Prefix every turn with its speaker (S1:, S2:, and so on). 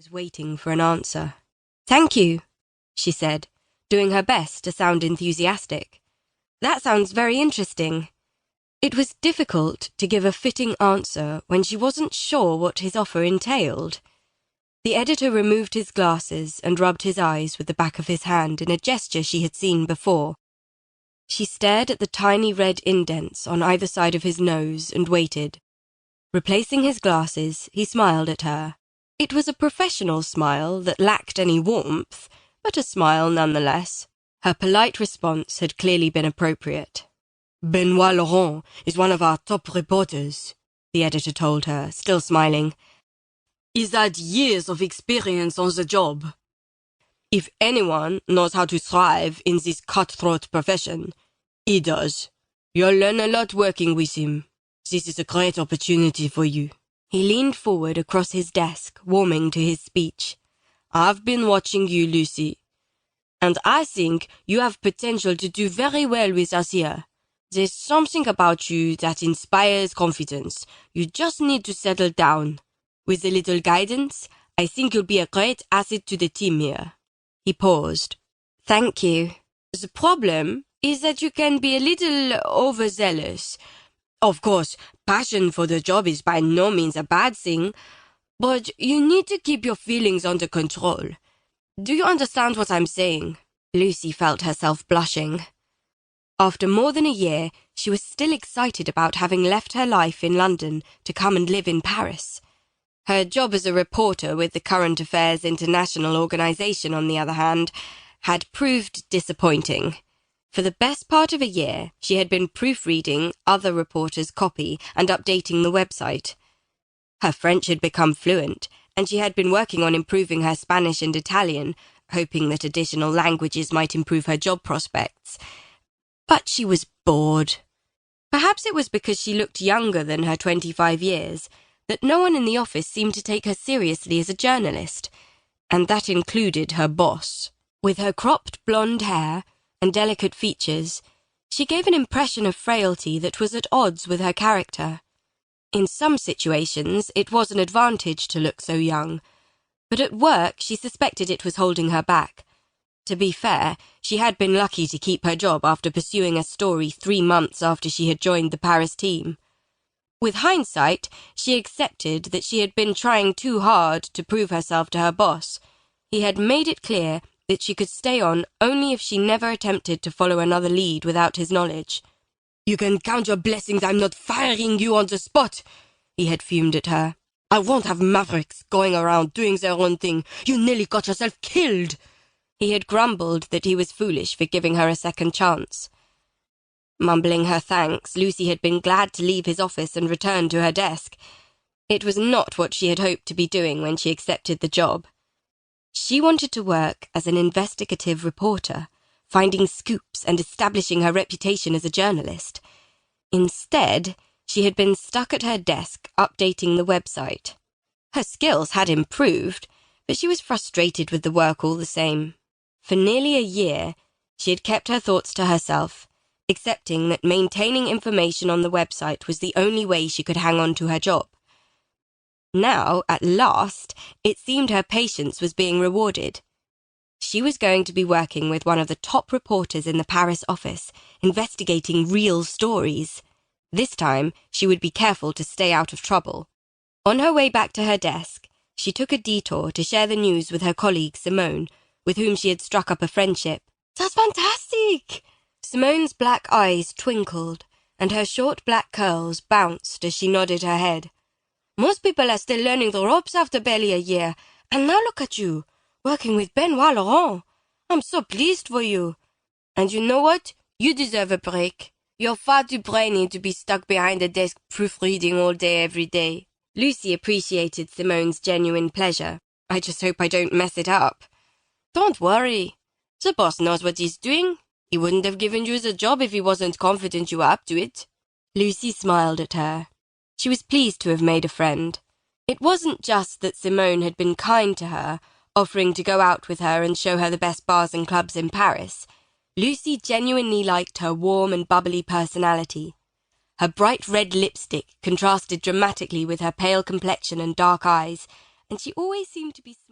S1: was waiting for an answer. "Thank you," she said, doing her best to sound enthusiastic. "That sounds very interesting." It was difficult to give a fitting answer when she wasn't sure what his offer entailed. The editor removed his glasses and rubbed his eyes with the back of his hand in a gesture she had seen before. She stared at the tiny red indents on either side of his nose and waited. Replacing his glasses, he smiled at her. It was a professional smile that lacked any warmth, but a smile nonetheless. Her polite response had clearly been appropriate. "Benoit Laurent is one of our top reporters," the editor told her, still smiling. "He's had years of experience on the job. If anyone knows how to thrive in this cutthroat profession, he does. You'll learn a lot working with him. This is a great opportunity for you." He leaned forward across his desk, warming to his speech. "I've been watching you, Lucy, and I think you have potential to do very well with us here. There's something about you that inspires confidence. You just need to settle down. With a little guidance, I think you'll be a great asset to the team here." He paused. "Thank you. The problem is that you can be a little overzealous. Of course, passion for the job is by no means a bad thing, but you need to keep your feelings under control. Do you understand what I'm saying?" Lucy felt herself blushing. After more than a year, she was still excited about having left her life in London to come and live in Paris. Her job as a reporter with the Current Affairs International Organization, on the other hand, had proved disappointing. For the best part of a year, she had been proofreading other reporters' copy and updating the website. Her French had become fluent, and she had been working on improving her Spanish and Italian, hoping that additional languages might improve her job prospects. But she was bored. Perhaps it was because she looked younger than her 25 years, that no one in the office seemed to take her seriously as a journalist, and that included her boss. With her cropped blonde hair and delicate features, she gave an impression of frailty that was at odds with her character. In some situations, it was an advantage to look so young, but at work she suspected it was holding her back. To be fair, she had been lucky to keep her job after pursuing a story 3 months after she had joined the Paris team. With hindsight, she accepted that she had been trying too hard to prove herself to her boss. He had made it clear that she could stay on only if she never attempted to follow another lead without his knowledge. "You can count your blessings I'm not firing you on the spot," he had fumed at her. "I won't have mavericks going around doing their own thing. You nearly got yourself killed." He had grumbled that he was foolish for giving her a second chance. Mumbling her thanks, Lucy had been glad to leave his office and return to her desk. It was not what she had hoped to be doing when she accepted the job. She wanted to work as an investigative reporter, finding scoops and establishing her reputation as a journalist. Instead, she had been stuck at her desk updating the website. Her skills had improved, but she was frustrated with the work all the same. For nearly a year, she had kept her thoughts to herself, accepting that maintaining information on the website was the only way she could hang on to her job. Now, at last, it seemed her patience was being rewarded. She was going to be working with one of the top reporters in the Paris office, investigating real stories. This time, she would be careful to stay out of trouble. On her way back to her desk, she took a detour to share the news with her colleague Simone, with whom she had struck up a friendship. "That's fantastic!" Simone's black eyes twinkled, and her short black curls bounced as she nodded her head. "Most people are still learning the ropes after barely a year, and now look at you, working with Benoit Laurent. I'm so pleased for you. And you know what? You deserve a break. You're far too brainy to be stuck behind a desk proofreading all day every day." Lucy appreciated Simone's genuine pleasure. "I just hope I don't mess it up." "Don't worry. The boss knows what he's doing. He wouldn't have given you the job if he wasn't confident you were up to it." Lucy smiled at her. She was pleased to have made a friend. It wasn't just that Simone had been kind to her, offering to go out with her and show her the best bars and clubs in Paris. Lucy genuinely liked her warm and bubbly personality. Her bright red lipstick contrasted dramatically with her pale complexion and dark eyes, and she always seemed to be smiling.